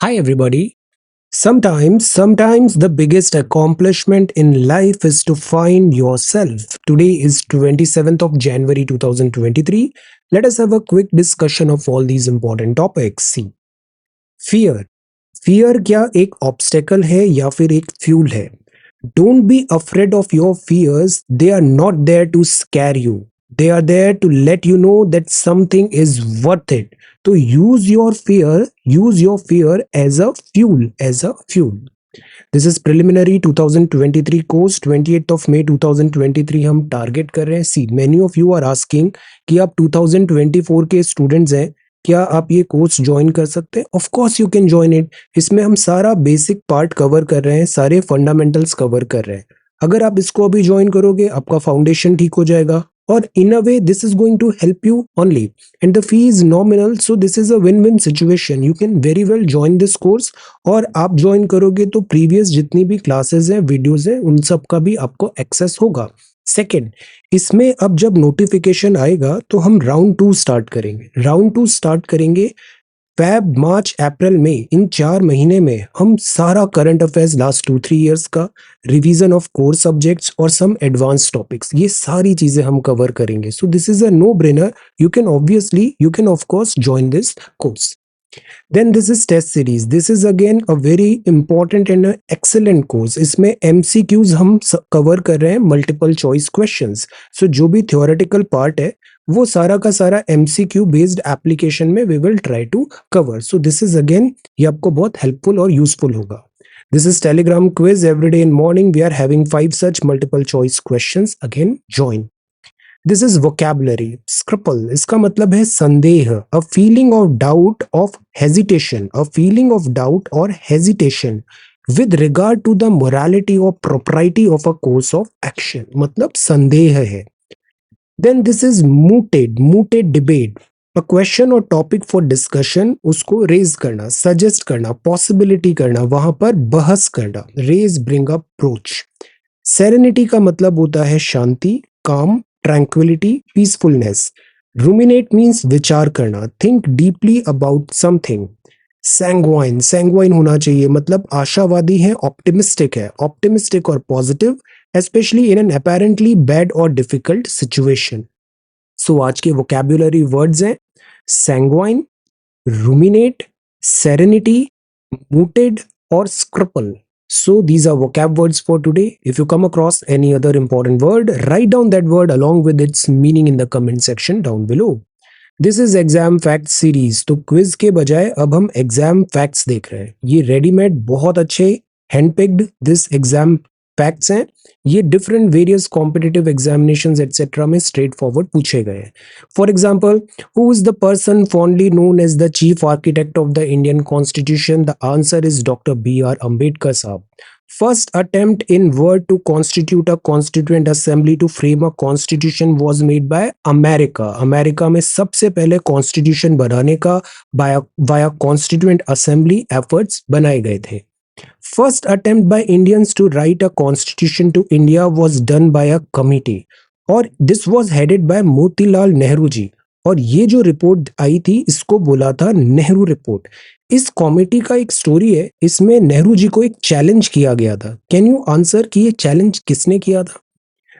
Hi, everybody. Sometimes the biggest accomplishment in life is to find yourself. Today is 27th of January 2023. Let us have a quick discussion of all these important topics. See, fear. Fear क्या एक obstacle है या फिर एक fuel है? Don't be afraid of your fears. They are not there to scare you. They are there to let you know that something is worth it. So use your fear as a fuel, as a fuel. This is preliminary 2023 course 28th of May 2023 हम target कर रहे हैं. सी many of you are asking कि आप 2024 के students हैं, क्या आप ये कोर्स ज्वाइन कर सकते हैं? Of course you can join it. इसमें हम सारा बेसिक पार्ट कवर कर रहे हैं, सारे फंडामेंटल्स कवर कर रहे हैं. अगर आप इसको अभी ज्वाइन करोगे, आपका फाउंडेशन ठीक हो जाएगा और in a way this is going to help you only and the fee is nominal. So this is a win win situation. You can very well join this course और आप join करोगे तो previous जितनी भी classes हैं, videos हैं, उन सब का भी आपको एक्सेस होगा. सेकेंड, इसमें अब जब नोटिफिकेशन आएगा तो हम राउंड 2 स्टार्ट करेंगे. राउंड 2 स्टार्ट करेंगे फेब, मार्च, अप्रैल, मई. इन 4 महीने में हम सारा करंट अफेयर्स लास्ट 2-3 इयर्स का, रिवीजन ऑफ कोर सब्जेक्ट्स और सम एडवांस टॉपिक्स, ये सारी चीजें हम कवर करेंगे. So this is a no brainer. You can of course join this course. Then this is test series. This is again a very important and a excellent course. इसमें MCQs हम cover कर रहे हैं, multiple choice questions. सो जो भी theoretical part है वो सारा का सारा MCQ बेस्ड एप्लीकेशन में we will try to cover. So this is again ये आपको बहुत helpful और useful होगा. This is Telegram quiz every day in morning. We are having 5 such multiple choice questions. Again, join. This is vocabulary. Scruple इसका मतलब है संदेह, a feeling of doubt of hesitation, a feeling of doubt और hesitation with regard to the morality और propriety of a course of action, मतलब संदेह है. Then this is mooted. Mooted debate, a question और टॉपिक फॉर डिस्कशन, उसको raise करना, suggest करना, possibility करना, वहां पर बहस करना. Raise, bring up, approach. Serenity का मतलब होता है शांति, काम, ट्रैंक्विलिटी, पीसफुलनेस. रूमिनेट मीन्स विचार करना, think deeply about something. Sanguine, sanguine होना चाहिए, मतलब आशावादी है, ऑप्टिमिस्टिक है, ऑप्टिमिस्टिक और positive, especially in an apparently bad और डिफिकल्ट सिचुएशन. सो आज के वोकैबुलरी वर्ड्स हैं sanguine, ruminate, serenity, mooted or scruple. So these are vocab words for today. If you come across any other important word, write down that word along with its meaning in the comment section down below. This is exam fact series. तो quiz के बजाय अब हम exam facts देख रहे हैं. ये readymade बहुत अच्छे हैंडपिक्ड दिस एग्जाम फैक्ट्स हैं. ये different various competitive examinations etcetera में स्ट्रेट फॉरवर्ड पूछे गए हैं. For example, who is the person fondly known as the chief architect of the Indian constitution? The answer is doctor B.R. Ambedkar साहब. First attempt in world to constitute a constituent assembly to frame a constitution was made by America. America में सबसे पहले constitution बनाने का via constituent assembly efforts बनाए गए थे. First attempt by Indians to write a constitution to India was done by a committee और this was headed by Motilal Nehru ji. और ये जो रिपोर्ट आई थी इसको बोला था नेहरू रिपोर्ट. इस कॉमिटी का एक स्टोरी है, इसमें नेहरू जी को एक चैलेंज किया गया था. कैन यू आंसर कि ये चैलेंज किसने किया था?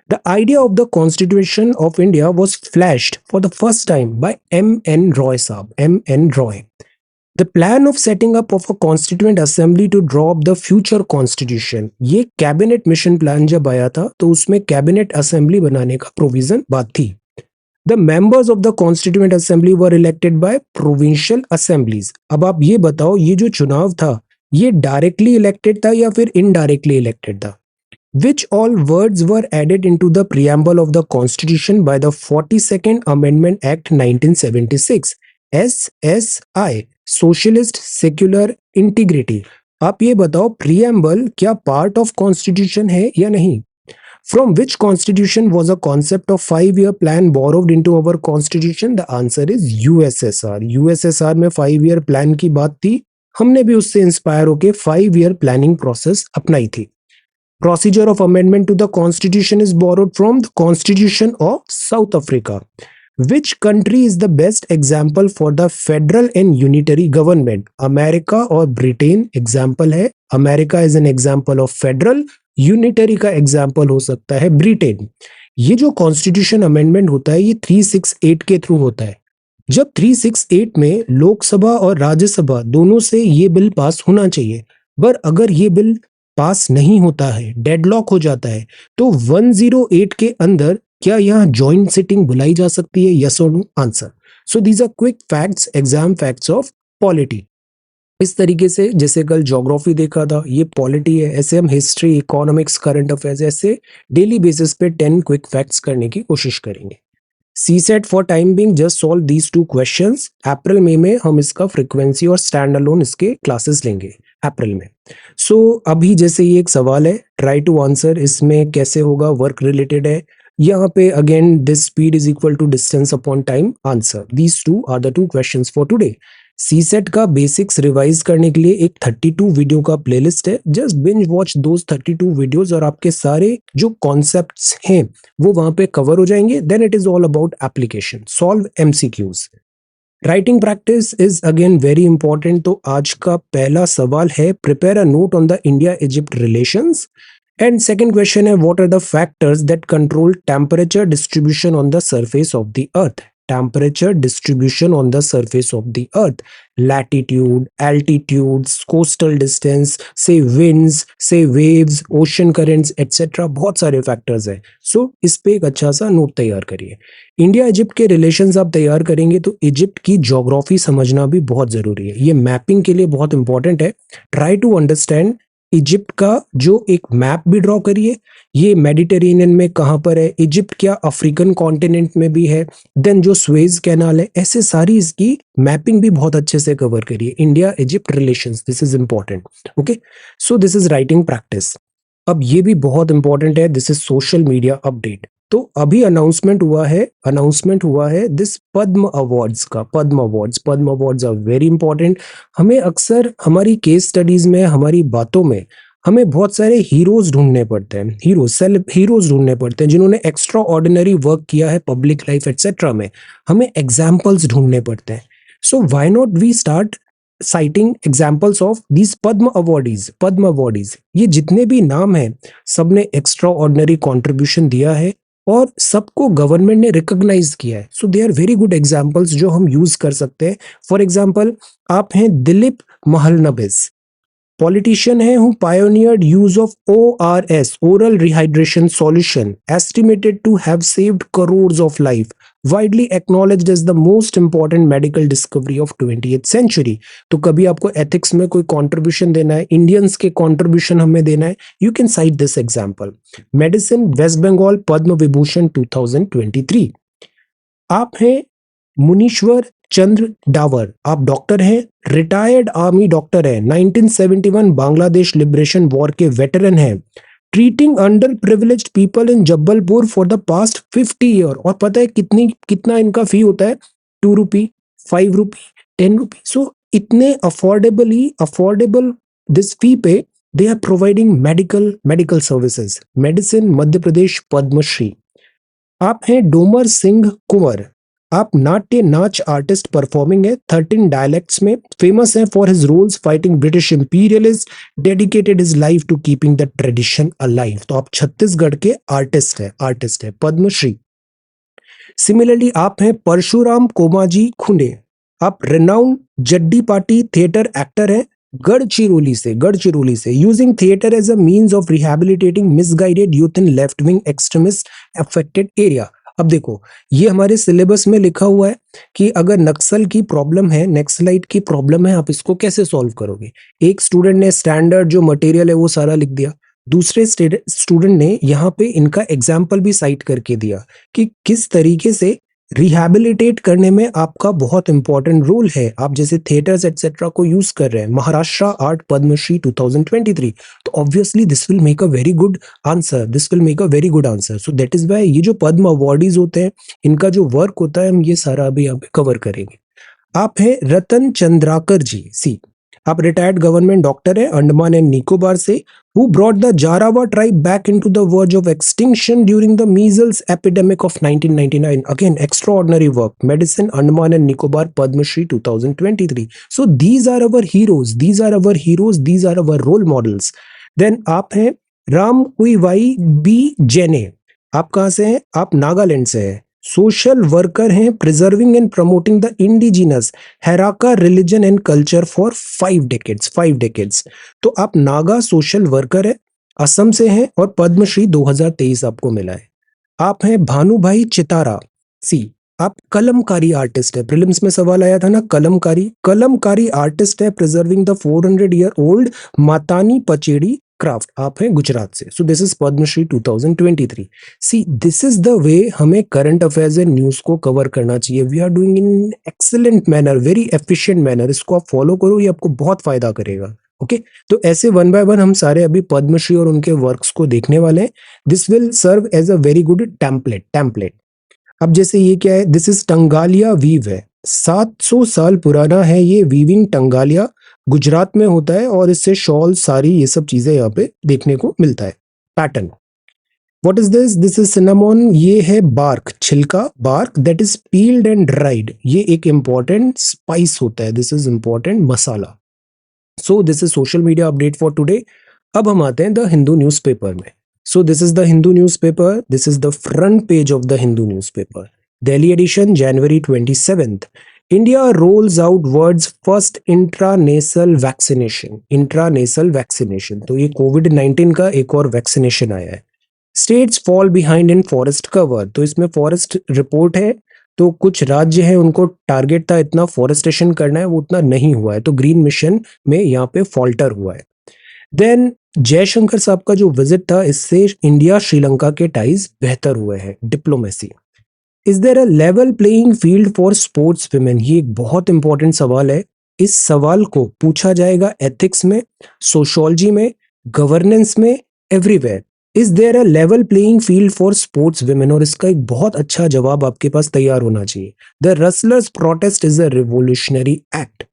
The idea of the constitution of India was flashed for the first time by M.N. Roy sahab. M.N. Roy. The plan of setting up of a constituent assembly to draw up the future constitution, ये cabinet mission plan जब आया था तो उसमें cabinet assembly बनाने का provision बात थी। The members of the constituent assembly were elected by provincial assemblies. अब आप ये बताओ, ये जो चुनाव था ये डायरेक्टली इलेक्टेड था या फिर इनडायरेक्टली इलेक्टेड था? Which all words were added into the preamble of the Constitution by the 42nd Amendment Act 1976? SSI, Socialist Secular Integrity। आप ये बताओ, preamble क्या part of Constitution है या नहीं? From which Constitution was a concept of 5-year plan borrowed into our Constitution? The answer is USSR। USSR में 5-year plan की बात थी, हमने भी उससे इंस्पायर होके 5-year planning process अपनाई थी। Procedure of amendment to the constitution is borrowed from the Constitution of South Africa. Which country is the best example for the federal and unitary government? America और Britain example है। America is an example of federal, unitary का example हो सकता है Britain। ये जो constitution amendment होता है ये 368 के थ्रू होता है। जब 368 में लोकसभा और राज्यसभा दोनों से ये बिल पास होना चाहिए, पर अगर ये बिल पास नहीं होता है, डेडलॉक हो जाता है, तो 108 के अंदर क्या यहाँ जॉइंट सिटिंग बुलाई जा सकती है? यस और no? Answer. So these are quick facts, exam facts of polity. इस तरीके से जैसे कल ज्योग्राफी देखा था, ये पॉलिटी है, ऐसे हम हिस्ट्री, इकोनॉमिक्स, करंट अफेयर्स ऐसे डेली बेसिस पे 10 क्विक फैक्ट्स करने की कोशिश करेंगे। CSET for time being just solve these 2 questions. अप्रैल मई में हम इसका फ्रीक्वेंसी और स्टैंड अलोन इसके क्लासेस लेंगे अप्रैल में। सो अभी जैसे ये एक सवाल है, ट्राई टू आंसर, इसमें कैसे होगा, वर्क रिलेटेड है। यहाँ पे again this speed is equal to distance upon time, answer. These 2 are the 2 questions for today. CSAT का बेसिक्स रिवाइज करने के लिए एक 32 वीडियो का प्लेलिस्ट है, just binge watch those 32 videos और आपके सारे जो कॉन्सेप्ट्स हैं वो वहां पे कवर हो जाएंगे। Then it is all about application, solve MCQs. Writing practice is again very important. तो आज का पहला सवाल है, prepare a note on the India Egypt relations. And second question है, what are the factors that control temperature distribution on the surface of the earth? Temperature distribution on the surface of the earth, latitude, altitudes, coastal distance, say winds, say waves, ocean currents, etc. बहुत सारे factors है। सो इस पे एक अच्छा सा note तैयार करिए। इंडिया इजिप्ट के रिलेशंस आप तैयार करेंगे तो इजिप्ट की ज्योग्राफी समझना भी बहुत जरूरी है, ये मैपिंग के लिए बहुत इंपॉर्टेंट है। ट्राई टू अंडरस्टैंड इजिप्ट का जो एक मैप भी ड्रॉ करिए, ये मेडिटेरेनियन में कहाँ पर है, इजिप्ट क्या अफ्रीकन कॉन्टिनेंट में भी है, देन जो स्वेज कैनाल है, ऐसे सारी इसकी मैपिंग भी बहुत अच्छे से कवर करिए। India Egypt relations, this is important. Okay, so this is writing practice. अब ये भी बहुत इंपॉर्टेंट है, this is social media update. तो अभी अनाउंसमेंट हुआ है दिस पद्म अवार्ड्स का। पद्म अवार्ड्स आर वेरी इंपॉर्टेंट। हमें अक्सर हमारी केस स्टडीज में, हमारी बातों में हमें बहुत सारे हीरोज ढूंढने पड़ते हैं, हीरोज ढूंढने पड़ते हैं जिन्होंने एक्स्ट्रा ऑर्डिनरी वर्क किया है पब्लिक लाइफ एक्सेट्रा में। हमें एग्जाम्पल्स ढूंढने पड़ते हैं। So why not we start citing examples of these Padma awardees. ये जितने भी नाम हैं सबने एक्स्ट्रा ऑर्डिनरी कॉन्ट्रीब्यूशन दिया है और सबको गवर्नमेंट ने रिकॉग्नाइज किया है। So they are very good examples जो हम यूज कर सकते हैं। फॉर एग्जाम्पल, आप हैं दिलीप महलनबिस, पॉलिटिशियन है who pioneered use of ORS, oral rehydration solution, estimated to have saved crores of life, widely acknowledged as the most important medical discovery of 20th century। तो कभी आपको एथिक्स में कोई कंट्रीब्यूशन देना है, इंडियंस के कंट्रीब्यूशन हमें देना है, you can cite this example. Medicine, West Bengal, Padma Vibhushan 2023। आप हैं मुनीश्वर चंद्र डावर, आप डॉक्टर हैं, रिटायर्ड आर्मी डॉक्टर हैं, 1971 बांग्लादेश लिबरेशन वॉर के वेटरन हैं, treating under privileged people in Jabalpur for the past 50 year. और पता है कितना इनका फी होता है? 2 रुपी, 5 रुपी, 10 रुपी। सो इतने अफोर्डेबल दिस फी पे they are providing medical services. Medicine, Madhya Pradesh Padmashri. आप हैं डोमर सिंह कुंवर, आप नाट्य नाच आर्टिस्ट परफॉर्मिंग है 13 डायलेक्ट्स में, फेमस है for his roles fighting British imperialist, dedicated his life to keeping the tradition alive. तो आप छत्तीसगढ़ के आर्टिस्ट है, पद्मश्री। सिमिलरली आप हैं परशुराम कोमाजी खुंडे, आप renowned Zadi party theatre actor हैं, गढ़चिरौली से using theatre as a means of rehabilitating misguided youth in left wing extremist affected area. अब देखो, ये हमारे सिलेबस में लिखा हुआ है कि अगर नक्सल की प्रॉब्लम है, नक्सलाइट की प्रॉब्लम है, आप इसको कैसे सॉल्व करोगे। एक स्टूडेंट ने स्टैंडर्ड जो मटेरियल है वो सारा लिख दिया, दूसरे स्टूडेंट ने यहाँ पे इनका एग्जाम्पल भी साइट करके दिया कि किस तरीके से रिहैबिलिटेट करने में आपका बहुत इंपॉर्टेंट रोल है। आप जैसे थिएटर्स एटसेट्रा को यूज कर रहे हैं, महाराष्ट्र आर्ट पद्मश्री 2023, तो obviously this will make a very good answer, this will make a very good answer. So that is why ये जो पद्म अवार्डीज होते हैं, इनका जो वर्क होता है, हम ये सारा अभी यहाँ पे कवर करेंगे। आप हैं रतन चंद्राकर जी, सी आप रिटायर्ड गवर्नमेंट डॉक्टर है, अंडमान एंड निकोबार से, who brought the Jarawa tribe back into the verge of extinction during the measles epidemic of 1999. Again, extraordinary work. Medicine, Andaman and Nicobar, Padma Shri 2023. So these are our heroes. These are our heroes. These are our role models. Then आप हैं Ram कुईवाई B जैने। आप कहाँ से हैं? आप नागालैंड से हैं। Social worker हैं, preserving and promoting the indigenous Heraka religion and culture for 5 decades. तो आप नागा सोशल वर्कर है, असम से हैं और पद्मश्री 2023 आपको मिला है। आप हैं भानुभाई चितारा, सी आप कलमकारी आर्टिस्ट है, प्रीलिम्स में सवाल आया था ना, कलमकारी आर्टिस्ट है, preserving the 400 year old Matani Pachedi craft. आप हैं गुजरात से। So this is Padmashri 2023। See this is the way हमें करंट अफेयर्स एंड न्यूज को कवर करना चाहिए। We are doing in excellent manner, very efficient manner. इसको आप फॉलो करो, ये आपको बहुत फायदा करेगा। ओके तो ऐसे वन बाय वन हम सारे अभी पद्मश्री और उनके वर्क्स को देखने वाले हैं। This will serve as a very good template. अब जैसे ये क्या है, दिस इज टंगालिया वीव है, 700 साल पुराना है ये वीविंग। टंगालिया गुजरात में होता है और इससे शॉल, साड़ी, ये सब चीजें यहाँ पे देखने को मिलता है। Pattern, what is this? This is cinnamon. ये है बार्क, छिलका, bark that is peeled and dried. ये एक इंपॉर्टेंट स्पाइस होता है, this is important masala. So this is social media update for today. अब हम आते हैं द हिंदू न्यूज़पेपर में। So this is the Hindu newspaper, this is the front page of the Hindu newspaper, Delhi edition, January 27th। India rolls out world's first intranasal vaccination. तो ये कोविड-19 का एक और वैक्सीनेशन आया है। States fall behind in forest cover, तो इसमें फॉरेस्ट रिपोर्ट है। तो कुछ राज्य हैं उनको टारगेट था इतना फॉरेस्टेशन करना है, वो उतना नहीं हुआ है, तो ग्रीन मिशन में यहाँ पे फॉल्टर हुआ है। देन जयशंकर साहब का जो विजिट था, इससे इंडिया श्रीलंका के टाइज बेहतर हुए हैं, diplomacy. Is there a level playing field for sports women? ये एक बहुत इंपॉर्टेंट सवाल है। इस सवाल को पूछा जाएगा एथिक्स में, सोशियोलॉजी में, गवर्नेंस में, everywhere. Is there a level playing field for sports women? और इसका एक बहुत अच्छा जवाब आपके पास तैयार होना चाहिए। The wrestlers protest is a revolutionary act.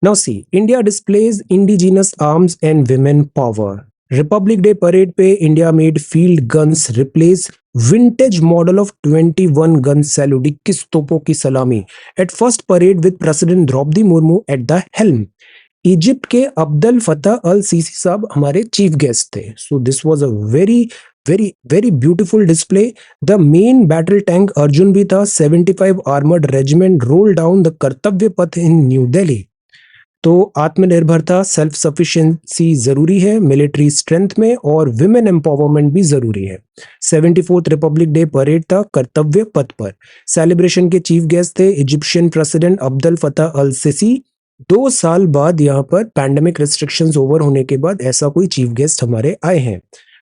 Now see, India displays indigenous arms and women power. Republic Day parade पे India made field guns replace vintage model of 21 gun salute, 21 तोपों की सलामी at first parade with President Draupadi Murmu at the helm. Egypt के अब्दुल फतह अल CC साहब हमारे chief guest थे। So this was a very very very beautiful display. The main battle tank Arjun भी था। 75 armoured regiment roll down the कर्तव्य पथ इन new Delhi. तो आत्मनिर्भरता, सेल्फ सफिशिएंसी जरूरी है मिलिट्री स्ट्रेंथ में, और विमेन एम्पावरमेंट भी जरूरी है। 74th रिपब्लिक डे परेड था कर्तव्य पथ पर। सेलिब्रेशन के चीफ गेस्ट थे इजिप्शियन प्रेसिडेंट अब्दुल फतह अल सीसी। 2 साल बाद यहाँ पर पैंडेमिक रिस्ट्रिक्शंस ओवर होने के बाद ऐसा कोई चीफ गेस्ट हमारे आए हैं।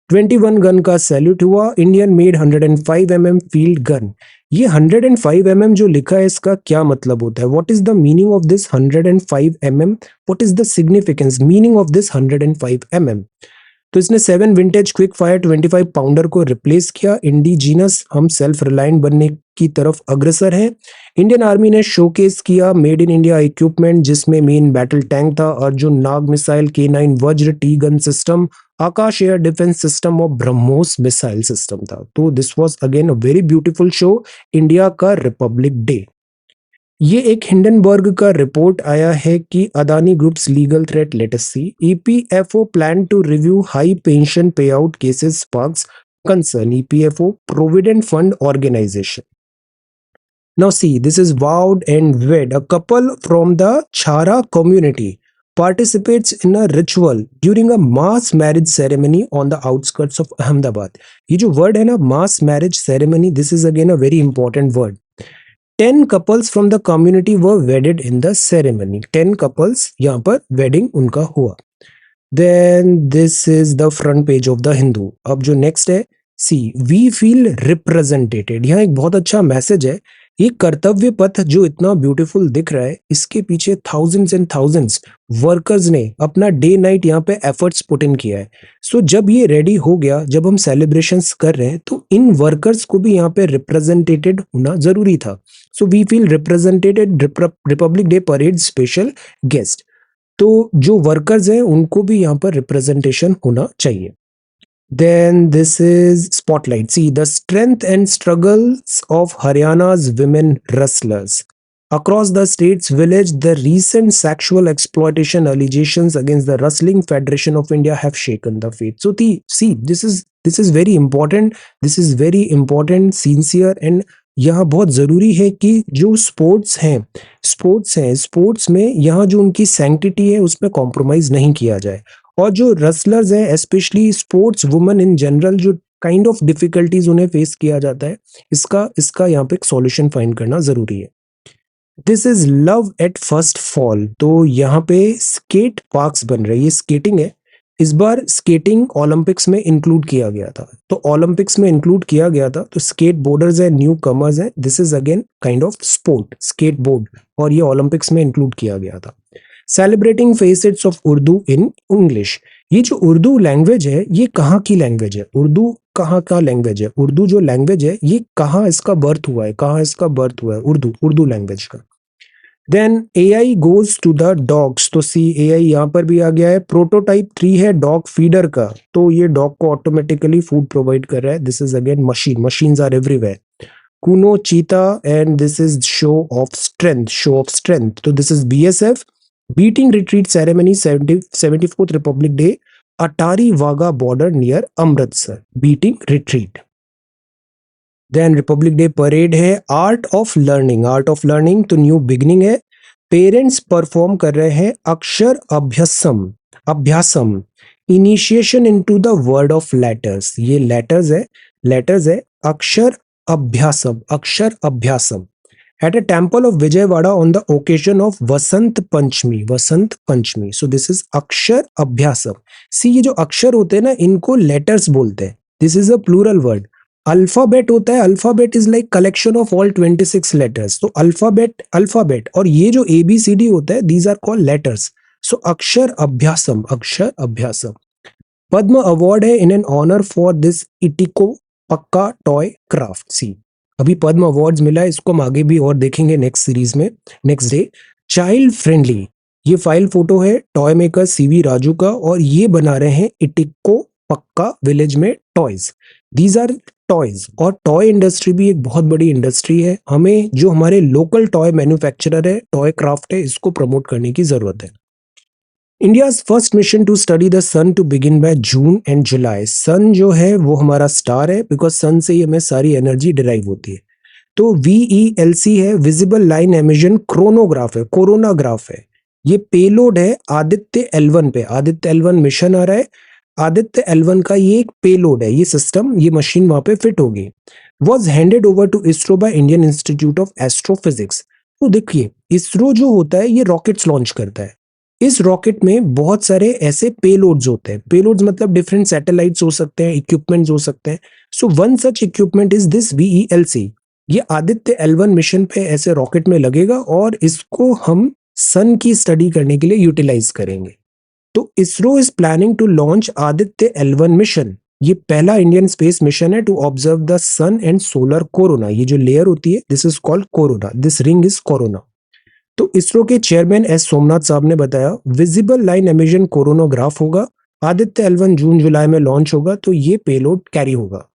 21 गन का सैल्यूट हुआ। Indian made 105 mm field gun. ये 105 mm जो लिखा है, इसका क्या मतलब होता है? What is the meaning of this 105 mm? What is the significance meaning of this 105 mm? तो इसने 7 विंटेज क्विक फायर 25 पाउंडर को रिप्लेस किया। इंडिजीनस, हम सेल्फ रिलायंट बनने की तरफ अग्रसर हैं। इंडियन आर्मी ने शोकेस किया मेड इन इंडिया इक्विपमेंट, जिसमें मेन बैटल टैंक था अर्जुन नाग मिसाइल, K9 वज्र टी गन सिस्टम, आकाश एयर डिफेंस सिस्टम और ब्रह्मोस मिसाइल सिस्टम था। तो this was again a very beautiful show, India का रिपब्लिक डे। ये एक हिंडनबर्ग का रिपोर्ट आया है कि Adani groups legal threat, let us see. EPFO plan to review high pension pay out cases sparks concern. EPFO provident fund organisation. Now see, this is vowed and wed. A couple from the Chhara community participates in a ritual during a mass marriage ceremony on the outskirts of Ahmedabad. ये जो word है ना, mass marriage ceremony, this is again a very important word. 10 couples from the community were wedded in the ceremony. 10 couples यहाँ पर wedding उनका हुआ. Then this is the front page of the Hindu. अब जो next है, see, we feel represented. यहाँ एक बहुत अच्छा मैसेज है. ये कर्तव्य पथ जो इतना ब्यूटीफुल दिख रहा है, इसके पीछे थाउजेंड्स एंड थाउजेंड्स वर्कर्स ने अपना डे नाइट यहाँ पे एफर्ट्स पुट इन किया है. सो जब ये रेडी हो गया, जब हम सेलिब्रेशंस कर रहे हैं, तो इन वर्कर्स को भी यहाँ पे रिप्रेजेंटेटेड होना जरूरी था. So we feel representated. Republic day parade special guest. तो जो वर्कर्स हैं उनको भी यहाँ पर रिप्रेजेंटेशन होना चाहिए. Then this is spotlight. See, the strength and struggles of Haryana's women wrestlers. Across the state's village, the recent sexual exploitation allegations against the Wrestling Federation of India have shaken the faith. So, see, this is very important. This is very important, sincere, and यहाँ बहुत ज़रूरी है कि जो sports में यहाँ जो उनकी सैंक्टिटी है उसमें कॉम्प्रोमाइज नहीं किया जाए. और जो रेसलर्स हैं, specially sports women in general, जो काइंड ऑफ डिफिकल्टीज उन्हें फेस किया जाता है, इसका यहाँ पे एक सॉल्यूशन फाइंड करना जरूरी है. This is love at first fall. तो यहाँ पे स्केट पार्क्स बन रहे हैं. ये स्केटिंग है. इस बार स्केटिंग ओलंपिक्स में इंक्लूड किया गया था. तो ओलंपिक्स में इंक्लूड किया गया था, तो स्केट बोर्डर्स हैं, न्यू कमर्स हैं. This is again kind of sport, skateboard, और ये ओलंपिक्स में इंक्लूड किया गया था. Celebrating facets of Urdu in English. ये जो उर्दू लैंग्वेज है, ये कहाँ की लैंग्वेज है? उर्दू कहाँ का लैंग्वेज है? उर्दू जो लैंग्वेज है, ये कहाँ इसका बर्थ हुआ है? कहाँ इसका बर्थ हुआ है? उर्दू लैंग्वेज का. Then AI goes to the dogs. तो सी, AI यहाँ पर भी आ गया है. प्रोटोटाइप 3 है डॉग फीडर का. तो ये डॉग को ऑटोमेटिकली फूड प्रोवाइड कर रहा है. This is again machines are everywhere. Kuno cheetah, and this is show of strength. तो दिस इज BSF. Beating retreat ceremony, 74th Republic Day, Atari Wagah border near Amritsar. Beating retreat. Then Republic Day parade है. Art of learning तो new beginning है. Parents perform कर रहे हैं अक्षर अभ्यासम. Initiation into the world of letters. ये letters है. अक्षर अभ्यासम. At a temple of Vijayawada on the occasion of Vasant Panchami. So this is Akshar Abhyasam. See, ये जो अक्षर होते हैं ना, इनको letters बोलते हैं. This is a plural word. Alphabet होता है. Alphabet is like collection of all 26 letters. So alphabet, और ये जो ABCD होता है, these are called letters. So अक्षर अभ्यासम. पद्म अवार्ड है in an honor for this इटिको पक्का टॉय क्राफ्ट. सी, अभी पद्म अवार्ड्स मिला है, इसको हम आगे भी और देखेंगे नेक्स्ट सीरीज में, नेक्स्ट डे. Child friendly. ये फाइल फोटो है टॉय मेकर CV राजू का, और ये बना रहे हैं इटिको पक्का विलेज में टॉयज. These are toys. और टॉय इंडस्ट्री भी एक बहुत बड़ी इंडस्ट्री है. हमें जो हमारे लोकल टॉय मैन्युफैक्चरर है, टॉय क्राफ्ट है, इसको प्रमोट करने की जरूरत है. India's first mission to study the sun to begin by June and July. सन जो है वो हमारा स्टार है, बिकॉज सन से ही हमें सारी एनर्जी डिराइव होती है. तो VELC है, विजिबल लाइन एमिशन क्रोनोग्राफ है, कोरोनाग्राफ है. ये पेलोड है आदित्य L1 पे. आदित्य L1 मिशन आ रहा है. आदित्य L1 का ये एक पेलोड है, ये सिस्टम, ये मशीन वहां पे फिट होगी. Was handed over to ISRO by Indian Institute of Astrophysics. तो देखिए, इसरो जो होता है ये रॉकेट्स लॉन्च करता है. इस रॉकेट में बहुत सारे ऐसे पेलोड्स होते हैं. पेलोड्स मतलब डिफरेंट सैटेलाइट्स हो सकते हैं, इक्विपमेंट्स हो सकते हैं. So one such equipment is this VELC. ये आदित्य L1 मिशन पे ऐसे रॉकेट में लगेगा, और इसको हम सन की स्टडी करने के लिए यूटिलाइज करेंगे. तो ISRO is planning to launch Aditya L1 mission. ये पहला इंडियन स्पेस मिशन है to observe the sun and solar corona. ये जो लेयर होती है, this is called corona. This ring is corona. तो इसरो के चेयरमैन S सोमनाथ साहब ने बताया विजिबल लाइन एमिशन कोरोनोग्राफ होगा. आदित्य L1 जून जुलाई में लॉन्च होगा, तो ये पेलोड कैरी होगा.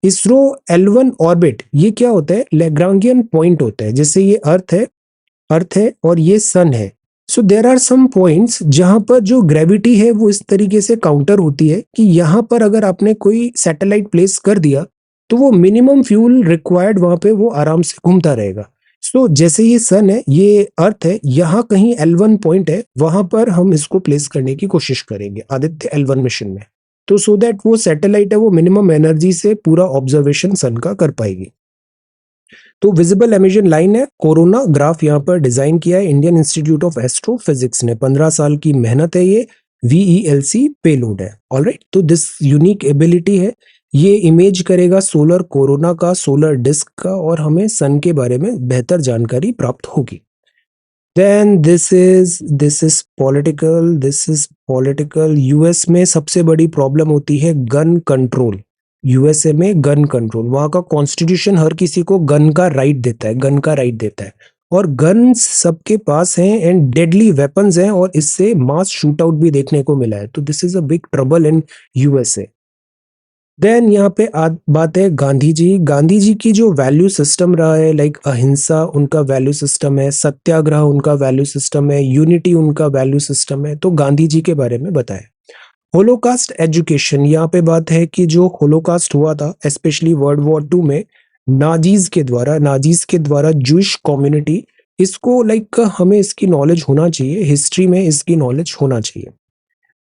इसरो L1 ऑर्बिट, ये क्या होता है? लैग्रांगियन पॉइंट होता है. जैसे ये अर्थ है और ये सन है. So there are some points जहां पर जो ग्रेविटी है वो इस तरीके से काउंटर होती है कि यहां पर अगर आपने कोई सैटेलाइट प्लेस कर दिया, तो वो मिनिमम फ्यूल रिक्वायर्ड वहां पे वो आराम से घूमता रहेगा। सो जैसे ये सन है, ये अर्थ है, यहाँ कहीं L1 पॉइंट है, वहां पर हम इसको प्लेस करने की कोशिश करेंगे आदित्य L1 मिशन में। तो सो दैट वो सैटेलाइट है वो मिनिमम एनर्जी से पूरा ऑब्जर्वेशन सन का कर पाएगी। तो विजिबल एमिशन लाइन है, कोरोना ग्राफ यहाँ पर डिजाइन किया है इंडियन इंस्टीट्यूट ऑफ एस्ट्रोफिजिक्स ने। 15 साल की मेहनत है ये। VELC पेलोड है। ऑलराइट, तो दिस यूनिक एबिलिटी है, ये इमेज करेगा सोलर कोरोना का, सोलर डिस्क का, और हमें सन के बारे में बेहतर जानकारी प्राप्त होगी। Then this is political. US में सबसे बड़ी प्रॉब्लम होती है गन कंट्रोल। यूएसए में गन कंट्रोल, वहां का कॉन्स्टिट्यूशन हर किसी को गन का राइट देता है, गन का राइट देता है, और गन्स सबके पास हैं एंड डेडली वेपन्स हैं, और इससे मास शूट आउट भी देखने को मिला है। तो this is a big trouble in USA. Then यहाँ पे बात है गांधी जी। गांधी जी की जो वैल्यू सिस्टम रहा है, लाइक अहिंसा उनका वैल्यू सिस्टम है, सत्याग्रह उनका वैल्यू सिस्टम है, यूनिटी उनका वैल्यू सिस्टम है। तो गांधी जी के बारे में बताएं। होलोकास्ट एजुकेशन, यहाँ पे बात है कि जो होलोकास्ट हुआ था स्पेशली वर्ल्ड वॉर 2 में नाजीज के द्वारा जूइश कम्युनिटी, इसको लाइक हमें इसकी नॉलेज होना चाहिए, हिस्ट्री में इसकी नॉलेज होना चाहिए।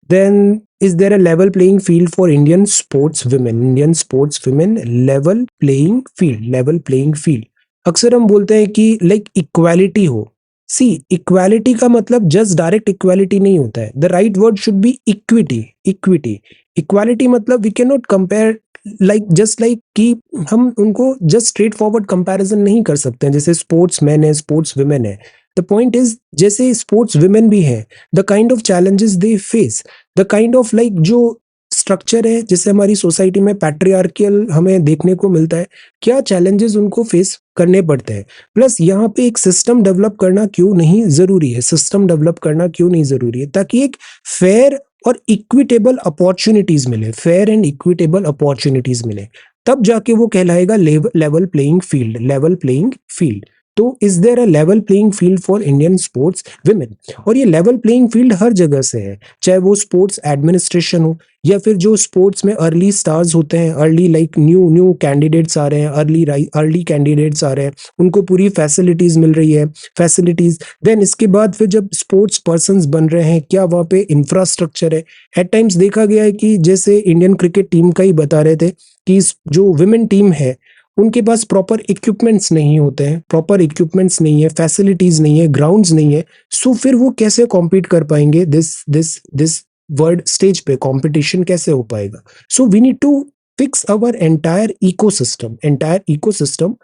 Then is there a level playing field for Indian sports women? Indian sports women level playing field, level playing field. अक्सर हम बोलते हैं कि लाइक इक्वालिटी हो। सी, इक्वालिटी का मतलब जस्ट डायरेक्ट इक्वालिटी नहीं होता है। The right word should be equity. Equity, equality मतलब we can not compare like just like कि हम उनको जस्ट स्ट्रेट फॉरवर्ड कंपैरिजन नहीं कर सकते हैं, जैसे स्पोर्ट्स मैन है, स्पोर्ट्स विमेन है। द पॉइंट इज जैसे स्पोर्ट्स विमेन भी है, the kind of challenges they face, the kind of like जो स्ट्रक्चर है, जैसे हमारी सोसाइटी में पैट्रियार्कियल हमें देखने को मिलता है, क्या चैलेंजेस उनको फेस करने पड़ते हैं। प्लस यहाँ पे एक सिस्टम डेवलप करना क्यों नहीं जरूरी है, सिस्टम डेवलप करना क्यों नहीं जरूरी है, ताकि एक फेयर और इक्विटेबल अपॉर्चुनिटीज मिले, फेयर एंड इक्विटेबल अपॉर्चुनिटीज मिले, तब जाके वो कहलाएगा level playing field, level playing field. तो is there a level playing field for Indian sports women? और ये लेवल प्लेइंग फील्ड हर जगह से है, चाहे वो स्पोर्ट्स एडमिनिस्ट्रेशन हो, या फिर जो स्पोर्ट्स में अर्ली स्टार्स होते हैं, अर्ली लाइक न्यू कैंडिडेट्स आ रहे हैं, अर्ली कैंडिडेट्स आ रहे हैं, उनको पूरी फैसिलिटीज मिल रही है, फैसिलिटीज। देन इसके बाद फिर जब स्पोर्ट्स पर्संस बन रहे हैं, क्या वहाँ पे इंफ्रास्ट्रक्चर है? एट टाइम्स देखा गया है कि जैसे इंडियन क्रिकेट टीम का ही बता रहे थे कि जो विमेन टीम है उनके पास प्रॉपर इक्विपमेंट्स नहीं होते हैं, प्रॉपर इक्विपमेंट्स नहीं है, फैसिलिटीज नहीं है, ग्राउंड्स नहीं है। सो फिर वो कैसे कॉम्पीट कर पाएंगे दिस वर्ल्ड स्टेज पे? कंपटीशन कैसे हो पाएगा? So we need to fix our entire ecosystem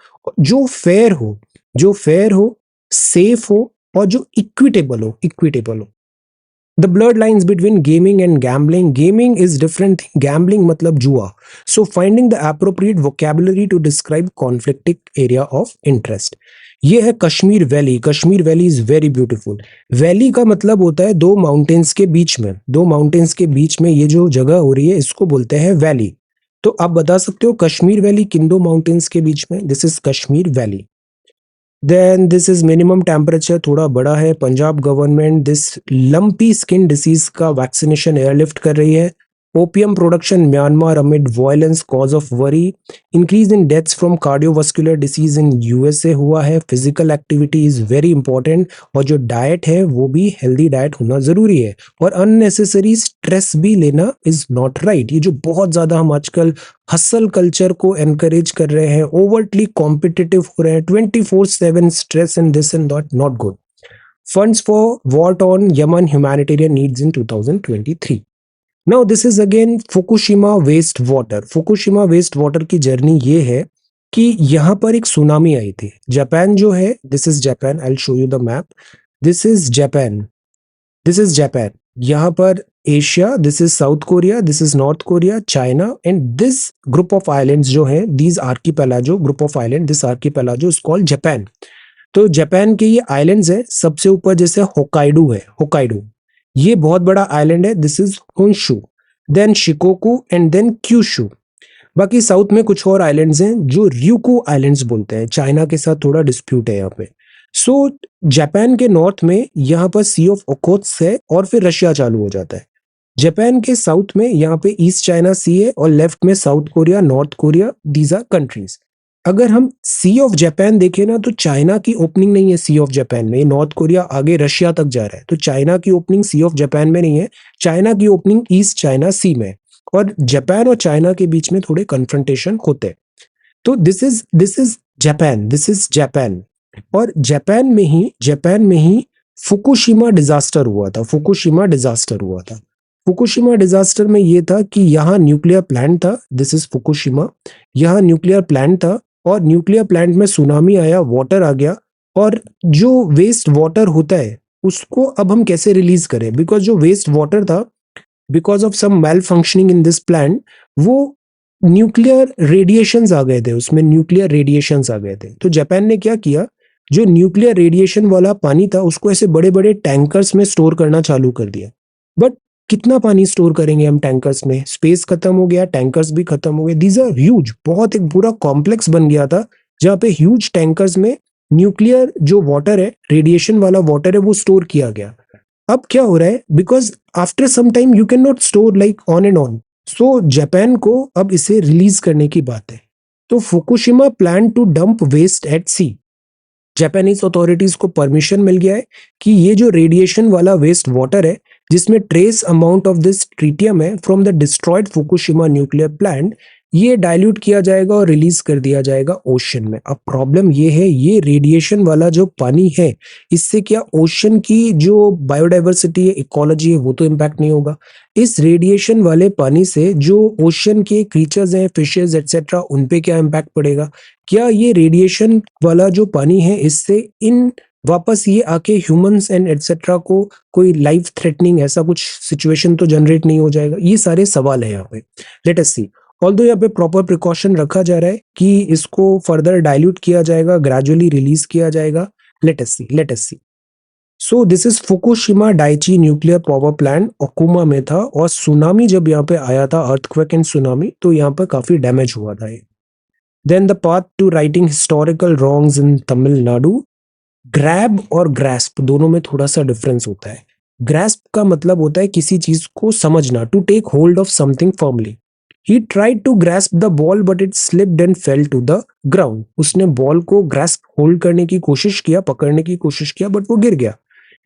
जो फेयर हो, जो फेयर हो, सेफ हो, और जो इक्विटेबल हो। The blurred lines between gaming and gambling. Gaming is different thing. Gambling मतलब जुआ. So finding the appropriate vocabulary to describe conflicting area of interest. ये है Kashmir valley. Kashmir valley is very beautiful. Valley का मतलब होता है दो माउंटेन्स के बीच में, दो माउंटेन्स के बीच में ये जो जगह हो रही है इसको बोलते हैं वैली। तो आप बता सकते हो कश्मीर वैली किन दो माउंटेन्स के बीच में? This is Kashmir valley. Then this is minimum temperature थोड़ा बड़ा है। Punjab government this lumpy skin disease का वैक्सीनेशन एयरलिफ्ट कर रही है। Opium production Myanmar amid violence cause of worry. Increase in deaths from cardiovascular disease in USA हुआ है। Physical activity is very important, और जो डाइट है वो भी हेल्दी डाइट होना जरूरी है, और अननेसेसरी स्ट्रेस भी लेना इज नॉट राइट। ये जो बहुत ज्यादा हम आजकल हसल कल्चर को एनकरेज कर रहे हैं, ओवरटली कॉम्पिटिटिव हो रहे हैं, 24/7 stress and this and that, not good. Funds for war on Yemen humanitarian needs in 2023। Now this is again Fukushima waste water. Fukushima waste water की जर्नी ये है कि यहाँ पर एक सुनामी आई थी। जापान जो है, this is Japan, I will show you the map. This is Japan, this is Japan. यहाँ पर Asia, this is South Korea, this is North Korea, China, and this group of islands जो है, these archipelago, group of island, this archipelago is called Japan. तो Japan के ये islands है, सबसे ऊपर जैसे होकाइडो है, होकाइडो ये बहुत बड़ा आइलैंड है, this is Honshu, then Shikoku, and then Kyushu. बाकी साउथ में कुछ और आइलैंड्स हैं जो ryukyu आइलैंड्स बोलते हैं। चाइना के साथ थोड़ा डिस्प्यूट है यहाँ पे। सो जापान के नॉर्थ में यहाँ पर सी ऑफ ओखोत्स्क है, और फिर रशिया चालू हो जाता है। जापान के साउथ में यहाँ पे ईस्ट चाइना सी है और लेफ्ट में south Korea, north Korea, these are countries. अगर हम सी ऑफ जापान देखें ना, तो चाइना की ओपनिंग नहीं है सी ऑफ जापान में, नॉर्थ कोरिया आगे रशिया तक जा रहा है, तो चाइना की ओपनिंग सी ऑफ जापान में नहीं है, चाइना की ओपनिंग ईस्ट चाइना सी में। और जापान और चाइना के बीच में थोड़े कन्फ्रंटेशन होते हैं। तो this is Japan, this is Japan. और जापान में ही फुकुशिमा डिजास्टर हुआ था, फुकुशिमा डिजास्टर हुआ था। फुकुशिमा डिजास्टर में ये था कि यहाँ न्यूक्लियर प्लांट था, दिस इज फुकुशिमा। यहाँ न्यूक्लियर प्लांट था और न्यूक्लियर प्लांट में सुनामी आया, वाटर आ गया, और जो वेस्ट वाटर होता है उसको अब हम कैसे रिलीज करें, बिकॉज जो वेस्ट वाटर था, because of some malfunctioning in this plant, वो न्यूक्लियर रेडिएशंस आ गए थे, उसमें न्यूक्लियर रेडिएशंस आ गए थे। तो जापान ने क्या किया, जो न्यूक्लियर रेडिएशन वाला पानी था उसको ऐसे बड़े बड़े टैंकर्स में स्टोर करना चालू कर दिया। बट कितना पानी स्टोर करेंगे हम टैंकर्स में, स्पेस खत्म हो गया, टैंकर्स भी खत्म हो गए, दीज आर ह्यूज, बहुत एक पूरा कॉम्प्लेक्स बन गया था जहाँ पे ह्यूज टैंकर्स में न्यूक्लियर जो वाटर है, रेडिएशन वाला वाटर है, वो स्टोर किया गया। अब क्या हो रहा है, because after some time you can not store like on and on, so Japan को अब इसे रिलीज करने की बात है। तो Fukushima plan to dump waste at sea, Japanese authorities को परमिशन मिल गया है कि ये जो रेडिएशन वाला वेस्ट वाटर है, जिसमें trace amount of this tritium है from the destroyed Fukushima nuclear plant, ये डाइल्यूट किया जाएगा और रिलीज कर दिया जाएगा ओशन में। अब प्रॉब्लम ये है, ये रेडिएशन वाला जो पानी है, इससे क्या ओशन की जो बायोडाइवर्सिटी है, इकोलॉजी है, वो तो इम्पैक्ट नहीं होगा। इस रेडिएशन वाले पानी से जो ओशन के क्रीचर्स हैं, फिशेज एटसेट्रा, उन पे क्या इम्पैक्ट पड़ेगा? क्या ये रेडिएशन वाला जो पानी है, इससे इन वापस ये आके ह्यूमंस एंड एटसेट्रा को कोई लाइफ थ्रेटनिंग ऐसा कुछ सिचुएशन तो जनरेट नहीं हो जाएगा? ये सारे सवाल है यहाँ पे। लेट अस सी। ऑल्दो यहाँ पे प्रॉपर प्रिकॉशन रखा जा रहा है कि इसको फर्दर डाइल्यूट किया जाएगा, ग्रेजुअली रिलीज किया जाएगा। Let us see, let us see. So this is Fukushima Daiichi nuclear power plant, Okuma में था, और सुनामी जब यहाँ पे आया था, अर्थक्वेक एंड सुनामी, तो यहाँ पे काफी डैमेज हुआ था ये। Then the path to righting historical wrongs in Tamil Nadu. Grab और ग्रैस्प दोनों में थोड़ा सा डिफरेंस होता है। ग्रैस्प का मतलब होता है किसी चीज को समझना, to take hold of something firmly. He tried to grasp the ball but it slipped and fell to the ground. उसने बॉल को ग्रैस्प होल्ड करने की कोशिश किया, पकड़ने की कोशिश किया, बट वो गिर गया।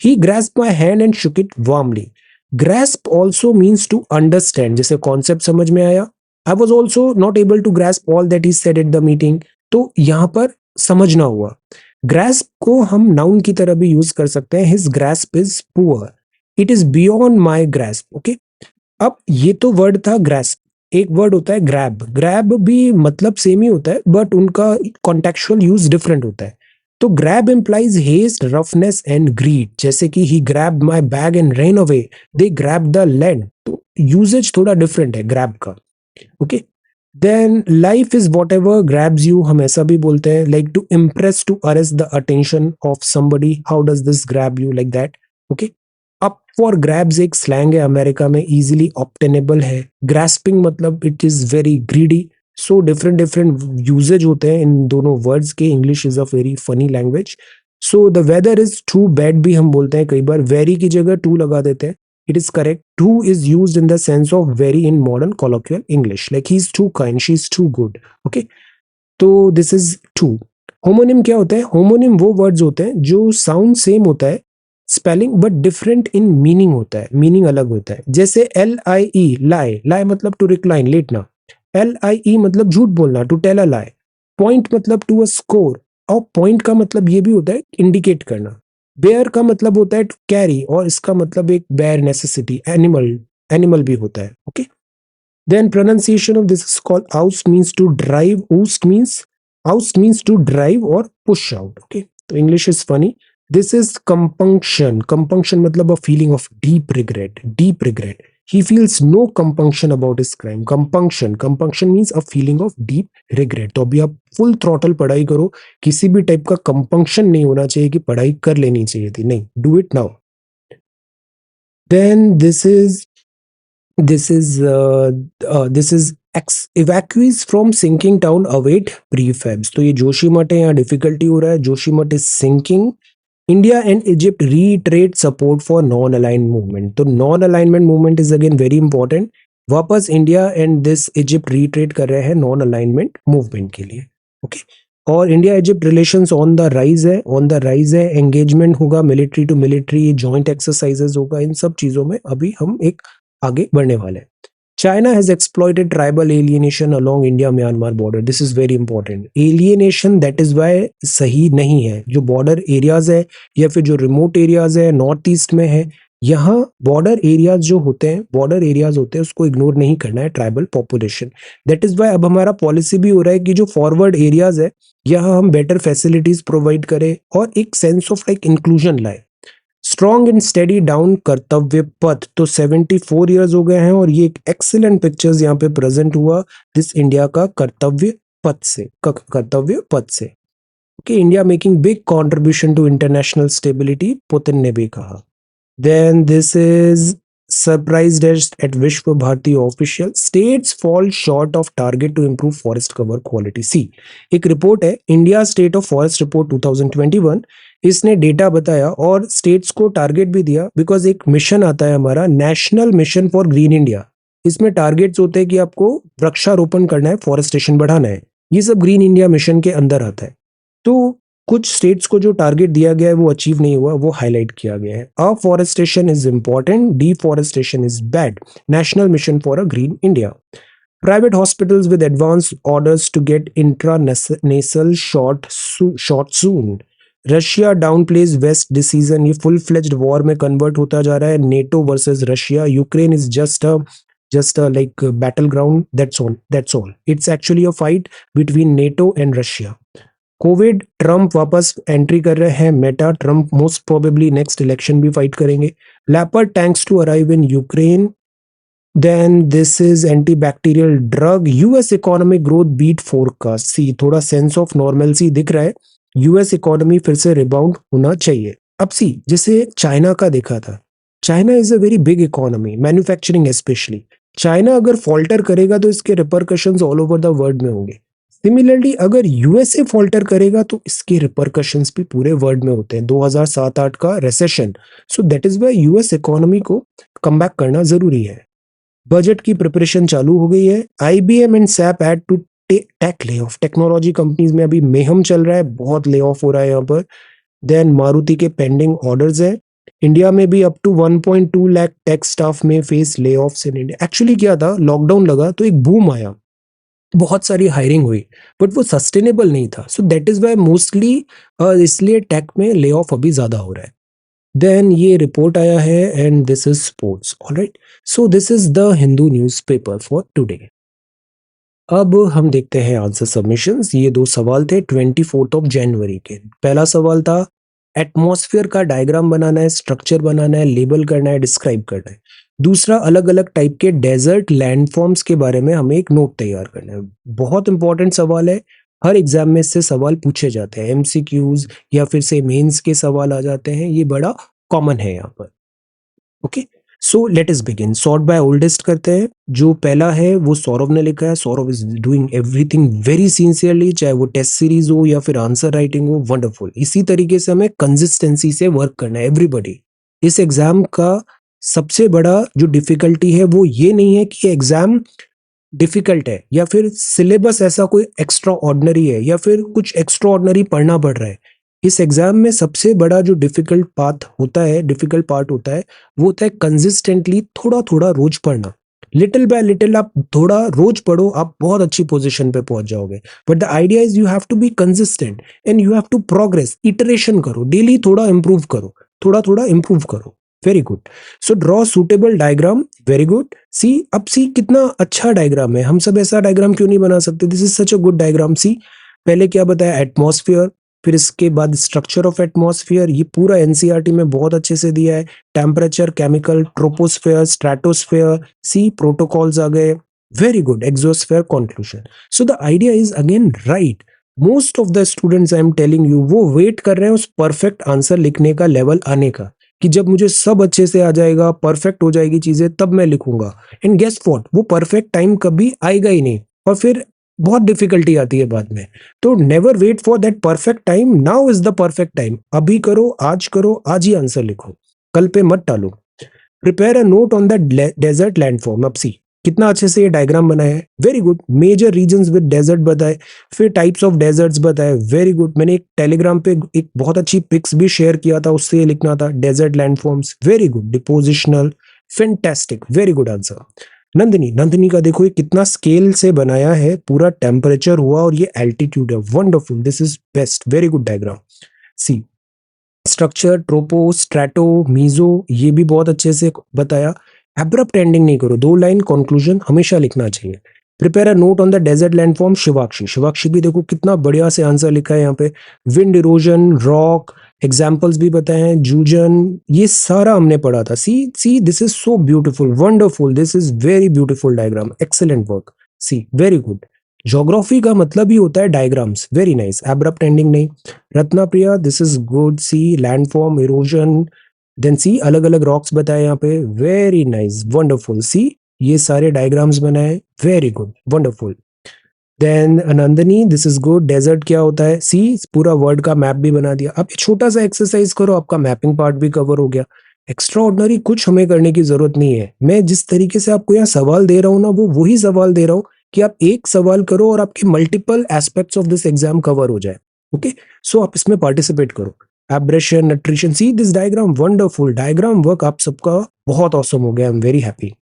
He grasp my hand and shook it warmly. Grasp also means to understand, जैसे कॉन्सेप्ट समझ में आया। I was also not able to grasp all that he said at the meeting. तो यहाँ पर समझना हुआ। ग्रैस्प को हम नाउन की तरह भी यूज कर सकते हैं, his grasp is poor, it is beyond my grasp. Okay, अब ये तो वर्ड था ग्रैस्प। एक वर्ड होता है ग्रैब, ग्रैब भी मतलब सेम ही होता है, बट उनका कॉन्टेक्चुअल यूज डिफरेंट होता है। तो grab implies haste, roughness and greed, जैसे कि he grab my bag and ran away, they grab the land. तो यूजेज थोड़ा डिफरेंट है ग्रैब का। Okay, then life is whatever grabs you, हम ऐसा भी बोलते हैं, like to impress, to arrest the attention of somebody, how does this grab you, like that. Okay, up for grabs एक slang है America में, easily obtainable है। Grasping मतलब it is very greedy. So different different usages होते हैं इन दोनों words के। English is a very funny language. So the weather is too bad भी हम बोलते हैं कई बार, वेरी की जगह टू लगा देते हैं। It is correct. Too is used in the sense of very in modern colloquial English. Like he's too kind, she's too good. Okay. तो this is too. होमोनिम क्या होता है? होमोनिम वो वर्ड्स होते हैं जो साउंड सेम होता है spelling, but different in meaning होता है, मीनिंग अलग होता है। जैसे LIE, लाई, लाई मतलब टू रिक्लाइन, लेटना। LIE मतलब झूठ बोलना, to tell a lie. Point मतलब टू अ स्कोर, और पॉइंट का मतलब ये भी होता है इंडिकेट करना। बेयर का मतलब होता है टू कैरी, और इसका मतलब एक बेयर नेसेसिटी, एनिमल, एनिमल भी होता है। Okay, then pronunciation of this is called oust, means to drive, oust means to drive और पुश आउट। ओके, तो English is funny. This is compunction, compunction मतलब a feeling of deep regret, deep regret. He feels no compunction about his crime. Compunction, compunction means a feeling of deep regret. तो अभी आप full throttle पढ़ाई करो, किसी भी type का compunction नहीं होना चाहिए कि पढ़ाई कर लेनी चाहिए थी, नहीं, do it now. Then this is evacuees from sinking town await prefabs। तो ये जोशीमठ है, यहाँ डिफिकल्टी हो रहा है। Joshimath is sinking India and Egypt reiterate support for non aligned movement. तो non alignment movement is again very important. वापस India and this Egypt reiterate कर रहे हैं नॉन अलाइनमेंट मूवमेंट के लिए। ओके, और India Egypt relations on the rise है, on the rise है। एंगेजमेंट होगा, military to military joint exercises होगा। इन सब चीजों में अभी हम एक आगे बढ़ने वाले हैं। China has exploited tribal alienation along India-Myanmar border. This is very important. Alienation, that is why सही नहीं है। जो बॉर्डर एरियाज है या फिर जो रिमोट एरियाज है, नॉर्थ ईस्ट में है, यहाँ बॉर्डर एरियाज जो होते हैं, बॉर्डर एरियाज होते हैं, उसको इग्नोर नहीं करना है tribal population. That is why अब हमारा पॉलिसी भी हो रहा है कि जो फॉरवर्ड एरियाज है, यहाँ हम बेटर फैसिलिटीज प्रोवाइड करें और एक सेंस ऑफ लाइक इंक्लूजन लाए। स्ट्रॉन्ग एंड स्टेडी डाउन कर्तव्य पथ। तो 74 ईयर्स हो गए हैं और ये एक एक्सीलेंट पिक्चर्स यहाँ पे प्रेजेंट हुआ दिस इंडिया का कर्तव्य पथ से, कर्तव्य पथ से। Okay, India making big contribution to international stability, Putin ने भी कहा। Then this is surprised at Vishwa Bharati official, states fall short of target to improve forest cover quality. See, एक रिपोर्ट है India state of forest report 2021, इसने data बताया और states को target भी दिया, बिकॉज एक मिशन आता है हमारा, national mission for green India. इसमें टारगेट्स होते हैं कि आपको वृक्षारोपण करना है, फॉरेस्टेशन बढ़ाना है। ये सब ग्रीन इंडिया मिशन के अंदर आता है। तो कुछ स्टेट्स को जो टारगेट दिया गया है वो अचीव नहीं हुआ, वो हाईलाइट किया गया है। Afforestation is important, deforestation is bad, national mission for a green India. Private hospitals with advance orders to get intranasal shot soon. Russia downplays west decision, ये फुल फ्लेज्ड वॉर में convert होता जा रहा है। NATO versus Russia, Ukraine is just a like battleground, that's all it's actually a fight between NATO and Russia. Covid, Trump वापस entry कर रहे हैं। Meta, Trump most probably next election भी फाइट करेंगे। Leopard tanks to arrive in Ukraine. Then this is antibacterial drug. US economic growth beat forecast. See, थोड़ा sense of normalcy दिख रहा है। US इकोनॉमी फिर से रिबाउंड होना चाहिए। अब सी, जैसे चाइना का देखा था, China is a very big economy, manufacturing specially. China अगर फॉल्टर करेगा तो इसके repercussions all over the world में होंगे। सिमिलरली अगर यूएसए फॉल्टर करेगा तो इसके रिपरकशंस भी पूरे वर्ल्ड में होते हैं। 2007-8 का recession. So that is why US economy को कम बैक करना जरूरी है। बजट की प्रिपरेशन चालू हो गई है। IBM and SAP add to tech layoff. Technology companies में अभी मेहम चल रहा है, बहुत ले ऑफ हो रहा है यहाँ पर। देन मारुति के पेंडिंग ऑर्डर्स है। इंडिया में भी up to 1.2 lakh tech staff में face layoffs in India. Actually क्या था, लॉकडाउन लगा तो एक बूम आया, बहुत सारी हायरिंग हुई, बट वो सस्टेनेबल नहीं था। So that is why mostly इसलिए टेक में ले ऑफ अभी ज्यादा हो रहा है। देन ये रिपोर्ट आया है and this is sports. Alright, so this is the Hindu newspaper for today. अब हम देखते हैं आंसर सबमिशंस। ये दो सवाल थे 24 जनवरी के। पहला सवाल था एटमॉस्फेयर का डायग्राम बनाना है, स्ट्रक्चर बनाना है, लेबल करना है, डिस्क्राइब करना है। दूसरा अलग अलग टाइप के डेजर्ट लैंडफॉर्म्स के बारे में हमें एक नोट तैयार करना है। बहुत इंपॉर्टेंट सवाल है, हर एग्जाम में इससे सवाल पूछे जाते हैं, एमसीक्यूज या फिर से मेंस के सवाल आ जाते हैं, ये बड़ा कॉमन है यहाँ पर। Okay, so let us begin. Sort by oldest करते हैं। जो पहला है वो सौरभ ने लिखा है। Saurabh is doing everything very sincerely, चाहे वो टेस्ट सीरीज हो या फिर आंसर राइटिंग हो, वंडरफुल। इसी तरीके से हमें कंसिस्टेंसी से वर्क करना है एवरीबॉडी। इस एग्जाम का सबसे बड़ा जो डिफिकल्टी है वो ये नहीं है कि एग्जाम डिफिकल्ट है या फिर सिलेबस ऐसा कोई एक्स्ट्रा ऑर्डिनरी है या फिर कुछ एक्स्ट्रा ऑर्डिनरी पढ़ना पड़ रहा है। इस एग्जाम में सबसे बड़ा जो डिफिकल्ट पार्ट होता है वो होता है कंसिस्टेंटली थोड़ा थोड़ा रोज पढ़ना। लिटिल बाय लिटिल आप थोड़ा रोज पढ़ो, आप बहुत अच्छी पोजीशन पे पहुंच जाओगे। But the idea is you have to be consistent and you have to progress, iteration करो, डेली थोड़ा इंप्रूव करो, थोड़ा थोड़ा इंप्रूव करो। Very good. So draw suitable diagram. Very good. See, अब सी कितना अच्छा डायग्राम है, हम सब ऐसा डायग्राम क्यों नहीं बना सकते? This is such a good diagram. See, पहले क्या बताया, एटमॉस्फेयर, फिर इसके बाद स्ट्रक्चर ऑफ एटमॉस्फेयर, ये पूरा एनसीईआरटी में बहुत अच्छे से दिया है। टेम्परेचर, केमिकल, ट्रोपोस्फेयर, स्ट्रेटोस्फेयर, सी प्रोटोकॉल्स आ गए। Very good. Exosphere, conclusion. So the idea is again right. Most of the students I am telling you, वो वेट कर रहे हैं उस परफेक्ट आंसर लिखने का लेवल आने का, कि जब मुझे सब अच्छे से आ जाएगा, परफेक्ट हो जाएगी चीजें, तब मैं लिखूंगा। एंड गेस व्हाट, वो परफेक्ट टाइम कभी आएगा ही नहीं। और फिर बहुत डिफिकल्टी आती है बाद में। तो never wait for that perfect time, now is the perfect time. अभी करो, आज ही आंसर लिखो, कल पे मत टालो। Prepare a note on the desert landform. अब सी कितना अच्छे से ये डायग्राम बनाया है, very good. Major reasons with desert बताए, फिर टाइप्स ऑफ डेजर्ट्स बताए, वेरी गुड। मैंने एक टेलीग्राम पे एक बहुत अच्छी पिक्स भी शेयर किया था, उससे ये लिखना था desert landforms, very good. Depositional, fantastic, very good answer. Nandini, Nandini का देखो ये कितना स्केल से बनाया है, पूरा टेम्परेचर हुआ और ये एल्टीट्यूड है, wonderful, this is best, very good diagram. See structure, tropo, strato, meso, ये भी बहुत अच्छे से बताया। एब्रप्ट एंडिंग नहीं करो, 2 लाइन कंक्लूजन हमेशा लिखना चाहिए। Prepare a note on the desert landform. Shivakshi, Shivakshi भी देखो कितना बढ़िया से आंसर लिखा है यहाँ पे। विंड इरोजन, रॉक, एग्जाम्पल्स भी बताए हैं, जूजन, ये सारा हमने पढ़ा था। See see this is so beautiful, wonderful, this is very beautiful diagram, excellent work. See very good. Geography का मतलब ही होता है diagrams, very nice, abrupt ending नहीं। Ratna Priya, this is good. See landform, erosion, then see अलग अलग rocks बताए यहाँ पे, वेरी नाइस, वंडरफुल। सी ये सारे डायग्राम्स बनाए, very good, wonderful. Then Nandini, this is good. Desert क्या होता है, सी पूरा वर्ल्ड का मैप भी बना दिया। अब ये छोटा सा एक्सरसाइज करो, आपका मैपिंग पार्ट भी कवर हो गया। एक्स्ट्रा ऑर्डनरी कुछ हमें करने की जरूरत नहीं है। मैं जिस तरीके से आपको यहाँ सवाल दे रहा हूँ ना, वो वही सवाल दे रहा हूँ कि आप एक सवाल करो और आपके multiple aspects of this exam cover हो जाए। ओके, सो आप इसमें पार्टिसिपेट करो। Abrasion, nutrition, see this diagram, wonderful diagram work, आप सबका बहुत ऑसम हो गया, I am very happy.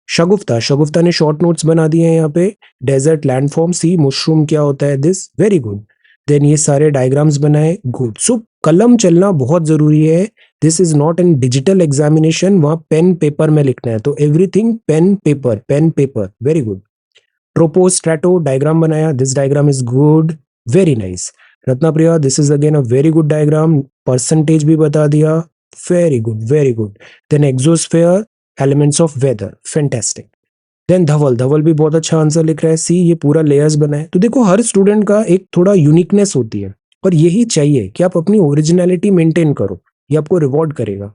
Shagufta, Shagufta ने शॉर्ट नोट्स बना दिए हैं यहाँ पे। डेजर्ट लैंडफॉर्म, सी मशरूम क्या होता है, दिस, वेरी गुड। देन ये सारे डायग्राम्स बनाए, गुड। सो कलम चलना बहुत जरूरी है। This is not in digital examination, वहां पेन पेपर में लिखना है, तो everything pen paper, pen paper, very good. Tropo, strato diagram बनाया, this diagram is good, very nice. Ratna Priya, this is again a very good diagram, percentage भी बता दिया, very good, very good. Then exosphere, elements of weather, fantastic. Then Dhawal, Dhawal भी बहुत अच्छा answer लिख रहा है। सी ये पूरा लेयर्स बना है। तो देखो हर स्टूडेंट का एक थोड़ा यूनिकनेस होती है, और यही चाहिए कि आप अपनी ओरिजिनलिटी मेंटेन करो, ये आपको रिवॉर्ड करेगा।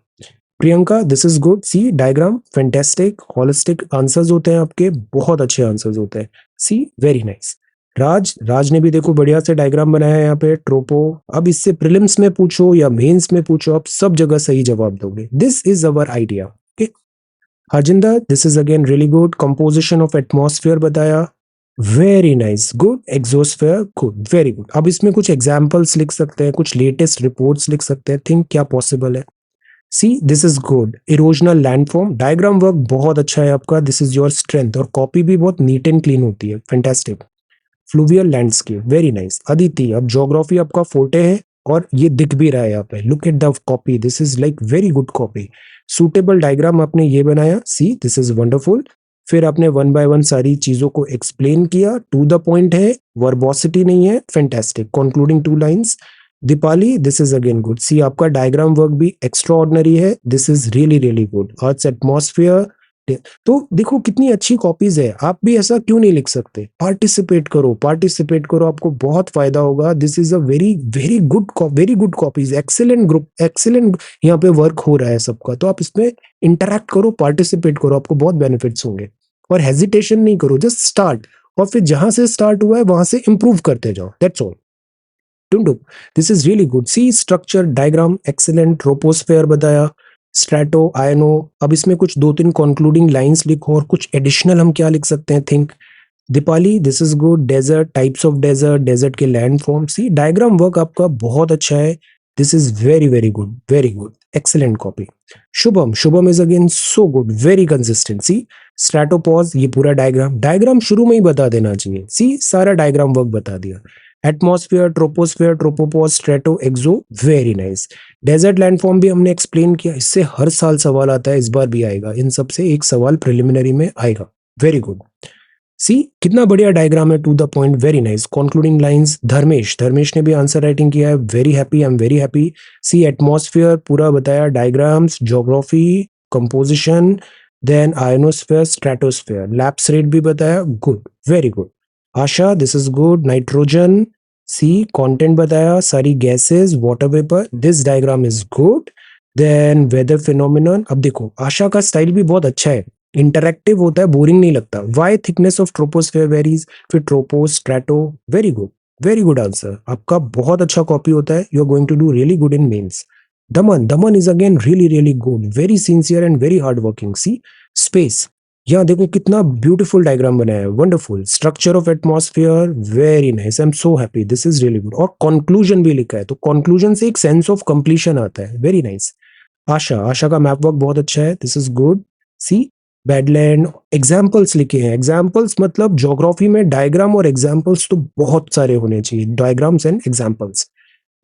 Priyanka, this is good. See diagram, fantastic, holistic answers होते हैं आपके, बहुत अच्छे आंसर्स होते हैं। सी वेरी नाइस। राज, राज ने भी देखो बढ़िया से डायग्राम बनाया है यहाँ पे, ट्रोपो। अब इससे प्रीलिम्स में पूछो या मेंस में पूछो, आप सब जगह सही जवाब दोगे, this is our idea. Okay, Harjinder, this is again really good. Composition of atmosphere बताया, very nice, good. Exosphere, good, very good. अब इसमें कुछ एग्जांपल्स लिख सकते हैं, कुछ लेटेस्ट रिपोर्ट्स लिख सकते हैं, थिंक क्या पॉसिबल है। See this is good. Erosional landform, diagram work बहुत अच्छा है आपका, दिस इज योर स्ट्रेंथ, और कॉपी भी बहुत नीट एंड क्लीन होती है, fantastic. Fluvial landscape, very nice. Aditi, अब ज्योग्राफी आपका फोटे है, और ये दिख भी रहा है यहाँ पे, look at the copy, this is like very good copy. Suitable diagram आपने ये बनाया, सी दिस इज वंडरफुल। फिर आपने वन बाय वन सारी चीजों को एक्सप्लेन किया, टू द पॉइंट है, वर्बोसिटी नहीं है, fantastic. Concluding 2 lines. Deepali, this is again good. See आपका डायग्राम वर्क भी एक्स्ट्रा ऑर्डिनरी है, this is really really good. Earth atmosphere, तो देखो कितनी अच्छी कॉपीज है, आप भी ऐसा क्यों नहीं लिख सकते। पार्टिसिपेट करो, पार्टिसिपेट करो, आपको बहुत फायदा होगा। This is a very very good copies, excellent group, excellent यहाँ पे वर्क हो रहा है सबका, तो आप इसमें इंटरैक्ट करो, पार्टिसिपेट करो, आपको बहुत बेनिफिट्स होंगे। और हेजिटेशन नहीं करो, जस्ट स्टार्ट, और फिर जहां से स्टार्ट हुआ है वहां से इंप्रूव करते जाओ, that's all. Tundu, this is really good. See structure diagram excellent, troposphere बताया, स्ट्रैटो, आयनो। अब इसमें कुछ 2-3 कंक्लूडिंग लाइंस लिखो, और कुछ एडिशनल हम क्या लिख सकते हैं, think. Deepali, this is good. Desert, types of desert, desert के land form, see diagram work आपका बहुत अच्छा है, this is very very good, very good, excellent copy. Shubham, Shubham is again so good, very consistent. See stratopause, ये पूरा diagram, diagram शुरू में ही बता देना चाहिए, सी सारा डायग्राम वर्क बता दिया। एटमॉस्फेयर, ट्रोपोस्फेयर, ट्रोपोपॉज, स्ट्रेटो, एक्सो, वेरी नाइस। डेजर्ट लैंडफॉर्म भी हमने एक्सप्लेन किया, इससे हर साल सवाल आता है, इस बार भी आएगा, इन सब से एक सवाल प्रिलिमिनरी में आएगा, वेरी गुड। सी कितना बढ़िया डायग्राम है, to the point, very nice. Concluding lines, Dharmesh, Dharmesh ने भी आंसर राइटिंग किया है, very happy, I am very happy. See atmosphere पूरा बताया, diagrams, geography, composition, then ionosphere, stratosphere, lapse rate भी बताया, good, very good. Asha, this is good. Nitrogen, see content बताया, सारी gases, water vapour, this diagram is good. Then weather phenomenon, अब देखो आशा का style भी बहुत अच्छा है, इंटरैक्टिव होता है, बोरिंग नहीं लगता। Why thickness of troposphere varies, फिर tropos strato. Very good answer, आपका बहुत अच्छा कॉपी होता है, you are going to do really good in mains. Daman is again really really good, very sincere and very hard working. See space, यहाँ देखो कितना beautiful diagram बनाया है, wonderful. Structure of atmosphere, very nice, I am so happy, this is really good. और conclusion भी लिखा है, तो कंक्लूजन से एक सेंस ऑफ कंप्लीशन आता है, वेरी नाइस। आशा का मैप वर्क बहुत अच्छा है, this is good. See badland, examples लिखे हैं, एग्जाम्पल्स मतलब ज्योग्राफी में डायग्राम और एग्जाम्पल्स तो बहुत सारे होने चाहिए, diagrams and examples.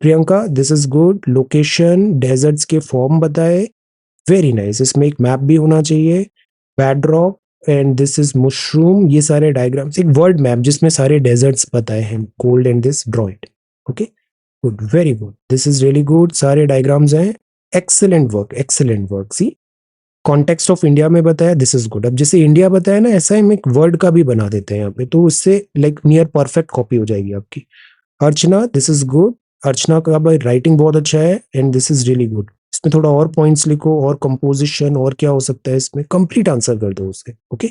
Priyanka, this is good. Location, deserts के फॉर्म बताए, वेरी नाइस, इसमें एक मैप भी होना चाहिए। Bedrock and this is mushroom, ये सारे डायग्राम्स, एक वर्ल्ड मैप जिसमें सारे डेजर्ट्स बताए हैं, cold and this droid. Okay, good, very good, this is really good, सारे डायग्राम्स हैं, excellent work, excellent work. See context of India में बताया, दिस इज गुड। अब जैसे इंडिया बताया ना, ऐसा हम एक वर्ड का भी बना देते हैं यहाँ पे, तो उससे लाइक नियर परफेक्ट कॉपी हो जाएगी आपकी। अर्चना, दिस इज गुड। अर्चना का भाई राइटिंग बहुत अच्छा है and this is really good. इसमें थोड़ा और पॉइंट्स लिखो, और कंपोजिशन, और क्या हो सकता है इसमें, कंप्लीट आंसर कर दो उसे। Okay,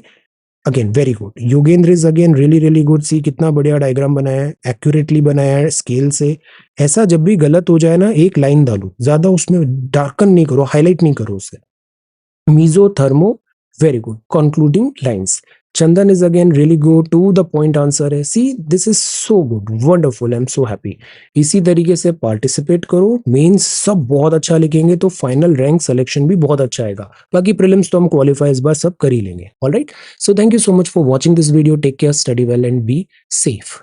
again very good. Yogendra is again really really good. See कितना बढ़िया डायग्राम बनाया है, एक्यूरेटली बनाया है, स्केल से। ऐसा जब भी गलत हो जाए ना, एक लाइन डालो, ज्यादा उसमें डार्कन नहीं करो, हाईलाइट नहीं करो उसे। Mesothermo, very good, concluding lines. Chandan is again really good, to the point answer है। See this is so good, wonderful, I am so happy. इसी तरीके से पार्टिसिपेट करो, मेंस सब बहुत अच्छा लिखेंगे तो फाइनल रैंक सिलेक्शन भी बहुत अच्छा आएगा। बाकी प्रीलिम्स तो हम क्वालिफाई इस बार सब कर ही लेंगे। Alright, so thank you so much for watching this video, take care, study well and be safe.